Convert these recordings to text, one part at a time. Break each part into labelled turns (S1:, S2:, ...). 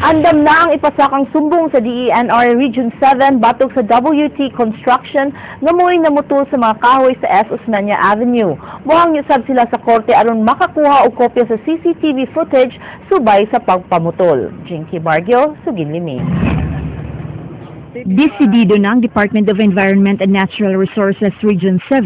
S1: Andam na ang ipasakang sumbong sa DENR Region 7 batok sa WT Construction nga mo'y namutol sa mga kahoy sa S. Osmeña Avenue. Muhang yusab sila sa korte aron makakuha og kopya sa CCTV footage subay sa pagpamutol. Jinky Bargio, Suginlimi.
S2: Desidido na ang Department of Environment and Natural Resources Region 7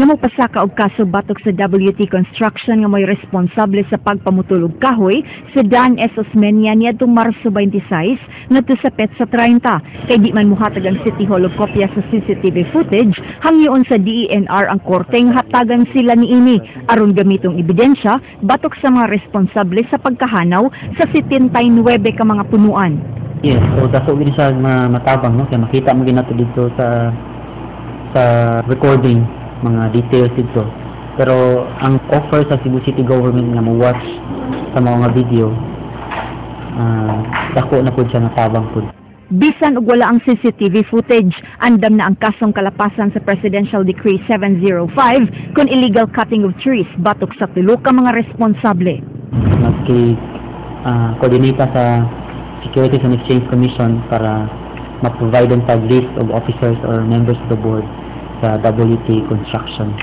S2: nga mopasaka og kaso batok sa WT Construction nga mo'y responsable sa pagpamutol og kahoy sa Dan S. Osmeña niadtong Marso 26 ngadto sa Petsa 30 kay di man mohatag ang City Hall og kopya sa CCTV footage hangyoon sa DENR ang korte nga hatagan sila niini aron gamitong ebidensya batok sa mga responsable sa pagkahanaw sa 79 ka mga punuan.
S3: Yes, so daso gini siya matabang no kay makita mo ginato dito sa recording mga details dito. Pero ang offer sa Cebu City Government nga mo-watch sa mga video dako na pud siya natabang pud.
S2: Bisan og wala ang CCTV footage, andam na ang kasong kalapasan sa Presidential Decree 705 kun illegal cutting of trees batok sa tulo ka mga responsable.
S3: Koordinata sa Securities and Exchange Commission para ma-provide ang list of officers or members of the board sa WT Construction.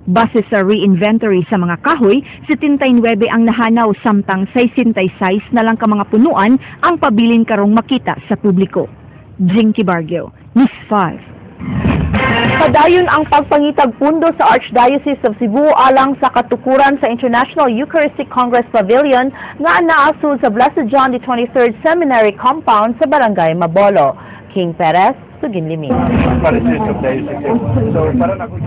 S2: Base sa re-inventory sa mga kahoy, 79 ang nahanaw samtang 66 na lang ka mga punuan ang pabilin karong makita sa publiko. Jinky Bargio, News 5.
S1: Padayon ang pagpangitag pundo sa Archdiocese of Cebu alang sa katukuran sa International Eucharistic Congress Pavilion nga naasud sa Blessed John the 23rd Seminary Compound sa Barangay Mabolo. King Perez, Suginlimi.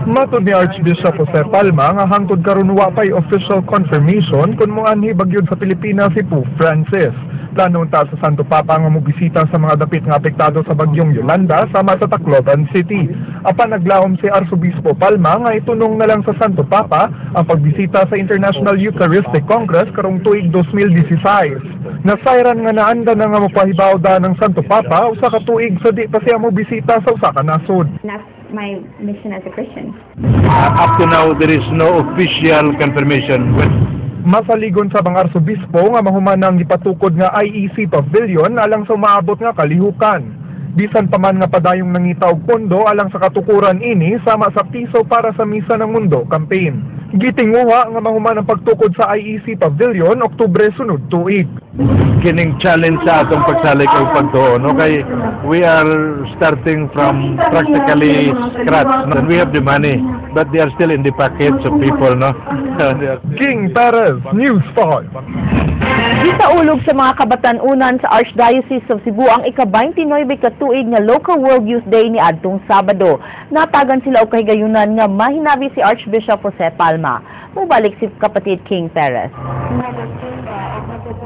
S4: Matod ni Archbishop Jose Palma nga hangtod karon wa pay official confirmation kun moanhi bagyod sa Pilipinas si Pope Francis. Plano ta sa Santo Papa nga mobisita sa mga dapit nga apektado sa bagyong Yolanda sama sa Tacloban City. Apan naglahom si Arsobispo Palma nga itunong na lang sa Santo Papa ang pagbisita sa International Eucharistic Congress karong tuig 2016. Nasayran nga naanda na nga mapahibaw da ng Santo Papa usa ka tuig sa di pa siya mobisita sa usa ka nasod.
S5: That's my mission as a Christian.
S6: Up to now, there is no official confirmation.
S4: Masaligon sa mga arsobispo nga mahuman ang ipatukod nga IEC Pavilion alang sa maabot nga kalihukan. Bisan pa man nga padayong nangita og pondo alang sa katukuran ini sama sa piso para sa Misa ng Mundo campaign. Gitinguha nga mahuman ang pagtukod sa IEC Pavilion Oktubre sunod tuig.
S6: Kining challenge sa atong pagsalig og pagtuo no kay we are starting from practically scratch and we have the money but they are still in the pockets of people no.
S4: King Perez, News 5.
S1: Gisaulog sa mga kabatan-unan sa Archdiocese of Cebu ang ika-29 katuig nga Local World Youth Day ni adtong Sabado. Natagan sila og kahigayunan nga mahinabi si Archbishop Jose Palma. Mubalik si kapatid King Perez.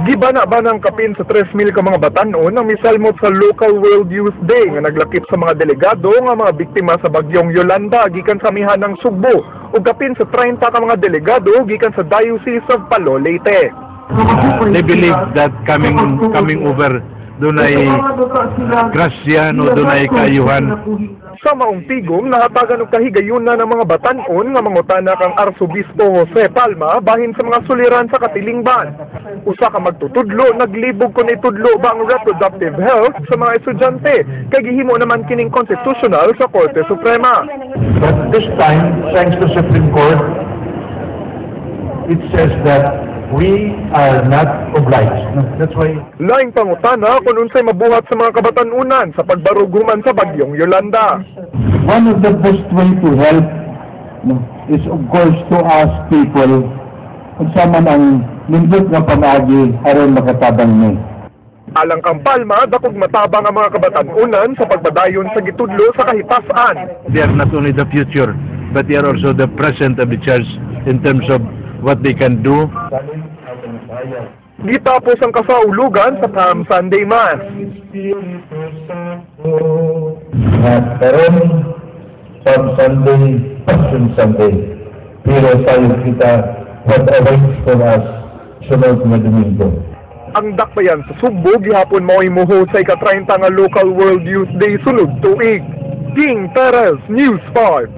S4: Gibana ba ng kapin sa 3,000 ka mga batan-on ang misalmot sa Local World Youth Day nga naglakip sa mga delegado nga mga biktima sa bagyong Yolanda gikan sa amihanang Sugbo ug kapin sa 30 ka mga delegado gikan sa Diocese of Palo Leyte.
S6: They believe that coming over dunay grasya no dunay kaayuhan.
S4: Sa maong tigom, nahatagan og kahigayunan ng mga batan-on nga mangutana kang Arsobispo Jose Palma bahin sa mga suliran sa katilingban. Usa ka magtutudlo, naglibog kun itudlo ba ang reproductive health sa mga estudyante kay gihimo naman kining constitutional sa Korte Suprema.
S7: But this time, thanks to Supreme Court, it says that we are not obliged. That's why.
S4: Laing pangutana kung unsay mabuhat sa mga kabatan-unan sa pagbaruguman sa bagyong Yolanda.
S7: One of the best way to help is of course to ask people kung saan man ang lindot nga pamagi aron makatabang ni.
S4: Alang kang Palma, dakog matabang ang mga kabatan-unan sa pagbadayon sa gitudlo sa kahitasan.
S6: They are not only the future but they are also the present of the church in terms of what they can do.
S4: Gitapos ang kasaulugan sa Palm Sunday Mass.
S7: Karon Palm Sunday, Passion Sunday. Pero tayo kita what awaits for us sunod na Domingo.
S4: Ang dakbayan sa Sugbo gihapon mao'y muho sa ika-30 nga Local World Youth Day sunod tuig. King Perez, News 5.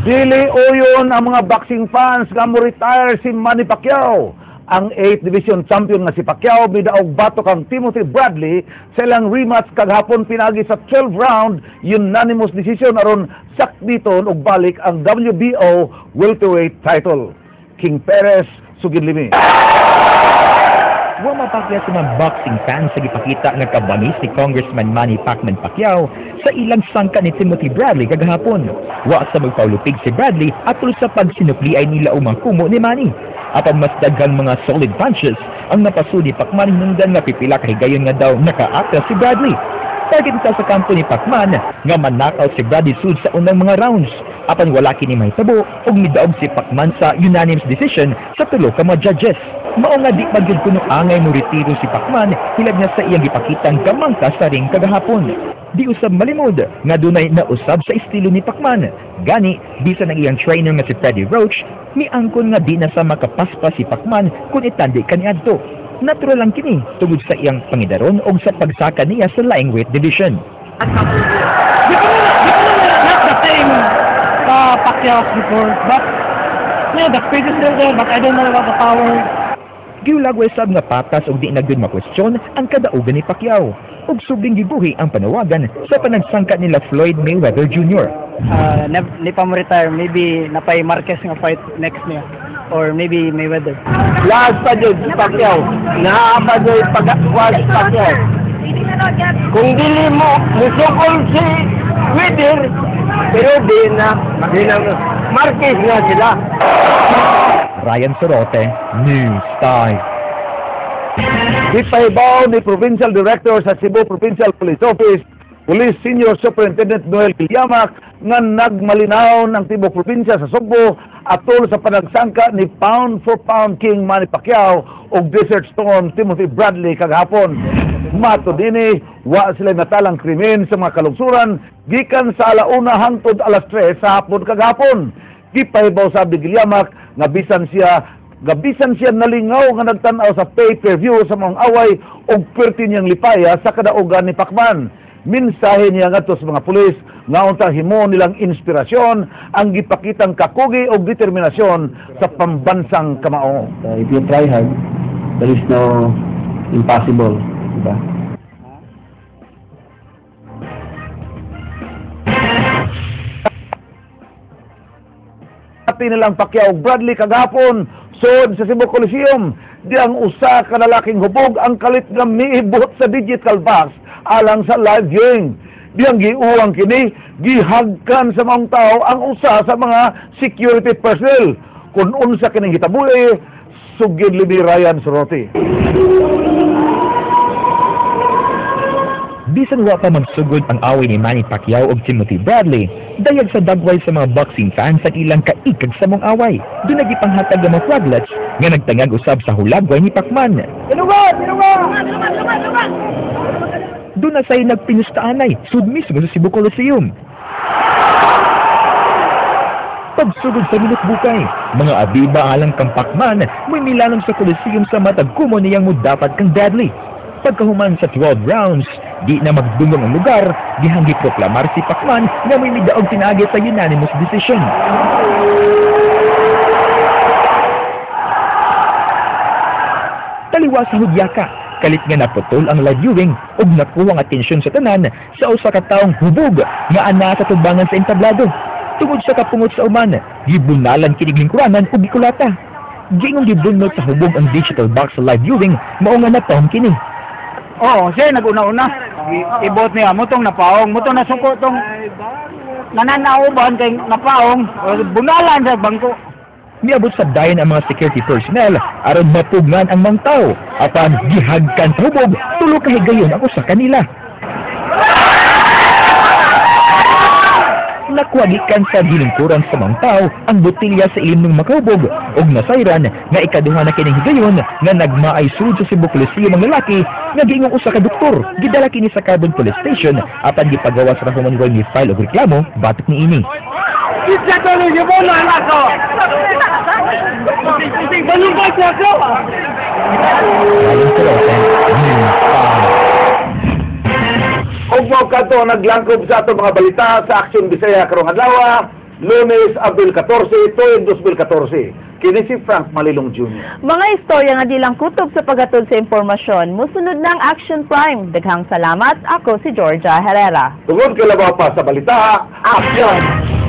S8: Dili uyon ang mga boxing fans nga mo retire si Manny Pacquiao. Ang 8th Division champion nga si Pacquiao midaog batok ang Timothy Bradley sa ilang rematch kaghapon pinagi sa 12-round unanimous decision aron sakditon og balik ang WBO welterweight title. King Perez, Sugid Limi.
S9: Wa mapakya sa mga boxing fans sa gipakita nga kabanis ni Congressman Manny Pacman Pacquiao sa ilang sangka ni Timothy Bradley kagahapon. Wa sa magpaulupig si Bradley at tulos sa pagsinukli ay nila umang kumo ni Manny. Apan mas daghang mga solid punches ang napasudi Pacman hinungdan nga pipila kahigayon nga daw nakaatras si Bradley. Target sa kampo ni Pacman nga manakaw si Bradley sud sa unang mga rounds. Apan wala kini mahitabo ug midaog si Pacman sa unanimous decision sa tulo ka mga judges. Mao nga di pagyud kuno angay mo retiro si Pacman hilab niya sa iyang gipakitang gamangka sa ring kagahapon. Di usab malimod nga dunay nausab sa estilo ni Pacman. Gani bisan ang iyang trainer nga si Freddie Roach miangkon nga di na sa makapaspa si Pacman kun itandi kaniadto. Natural lang kini tungod sa iyang pangidaron o sa pagsaka niya sa laing weight division.
S10: Not the same Pacquiao before, but yeah, the speed is still there, but I don't know about the power.
S9: Giulagway sab nga patas og di na gyud makwestiyon ang kadaugan ni Pacquiao. Ug subing gibuhi ang panawagan sa panagsangka nila Floyd Mayweather Jr.
S10: Ni pa mo retire, maybe napay Marquez nga fight next niya, or maybe Mayweather.
S8: Last pa dyan si Pacquiao. Naapa dyan pagkakwas Pacquiao. Kung dili mo, musukol si Mayweather, pero di na, Marquez nga sila.
S9: Ryan Sorote, News 5.
S8: Ipahibaw ni Provincial Director sa Cebu Provincial Police Office, Police Senior Superintendent Noel Quillamak nga nagmalinaw ng Tibok Provincia sa Sugbo atol sa panagsangka ni Pound for Pound King Manny Pacquiao ug Desert Storm Timothy Bradley kagahapon. Mato dinhi wa sila natalang krimen sa mga kalungsuran gikan sa alauna hangtod alas 3 sa hapon kagahapon. Gipahibaw sa Quillamak nga bisan siya nalingaw nga nagtanaw sa pay-per-view sa mga away ug perti niyang lipaya sa kadaugan ni Pacman. Mensahe niya ngadto sa mga pulis nga untang himo nilang inspirasyon ang gipakitang kakugi o determinasyon sa pambansang kamao.
S3: If you try hard, there is no impossible, diba?
S8: Pati nilang Pacquiao Bradley kagapon sud sa Cebu Coliseum di ang usa ka lalaking hubog ang kalit nga miibot sa digital box alang sa live viewing. Di ang giuwang kini gihagkan sa mga tao ang usa sa mga security personnel. Kung unsa kining gitabuhi, Sugid Limi, Ryan Sorote.
S9: Bisan wa pa magsugod ang away ni Manny Pacquiao ug Timothy Bradley, dayag sa dagway sa mga boxing fans ang ilang kaikag sa mong away. Doon nagipanghatag ng mga flaglets nga nagtangag usab sa hulagway ni Pacman. Doon na sa'y nagpinustaanay, sud mismo sa Cebu Coliseum. Pagsugod sa minutbukay, mga abiba alang kang Pacman, may milanom sa Coliseum sa matag kumo niyang mudapat kang Bradley. Pagkahuman sa 12 rounds, di na magdungong ang lugar, dihang giproklamar si Pacman na may midaog tinagi sa unanimous decision. Taliwa sa hudyaka, kalit nga naputol ang live viewing ug nakuha ang atensyon sa tanan sa usa ka taong hubog nga ana sa tubangan sa entablado. Tungod sa kapungot sa uman, gibunalan kining lingkuranan ug gikulata. Giingong gibunot sa hubog ang digital box sa live viewing, mao nga natahom kini.
S10: Oo, siya nag-una-una. Ibot niya, mutong napaong, mutong nasuko tong nananauban kay napaong, bunalan sa bangko.
S9: Miabot sa dayon ang mga security personnel aron mapugnan ang mga tao apan gihagkan sa hubog tulo ka higayon ako sa kanila. Nakuwagikan sa gilingkuran sa mga tao ang botilya sa ilim ng makahubog ug nasayran nga ikaduha na kining higayon nga nagmaay sud sa Cebu Coliseum ang lalaki nga giingong usa ka doktor gidala kini sa Carbon Police Station apan gipagawas ra human ni file og reklamo batok ni ini.
S10: Isa ko ni mo na ako. Balungkot ako.
S9: Ryan Sorote, News 5.
S8: Ug mo kadto naglangkob sa ato mga balita sa Aksyon Bisaya karong adlaw. Lunes, Abril 14, tuwing 2014. Kini si Frank Malilong Jr.
S1: Mga istorya nga di lang kutob sa paghatod sa impormasyon. Musunod ng Action Prime. Daghang salamat. Ako si Georgia Herrera.
S8: Tungod kay labaw pa sa balita, action!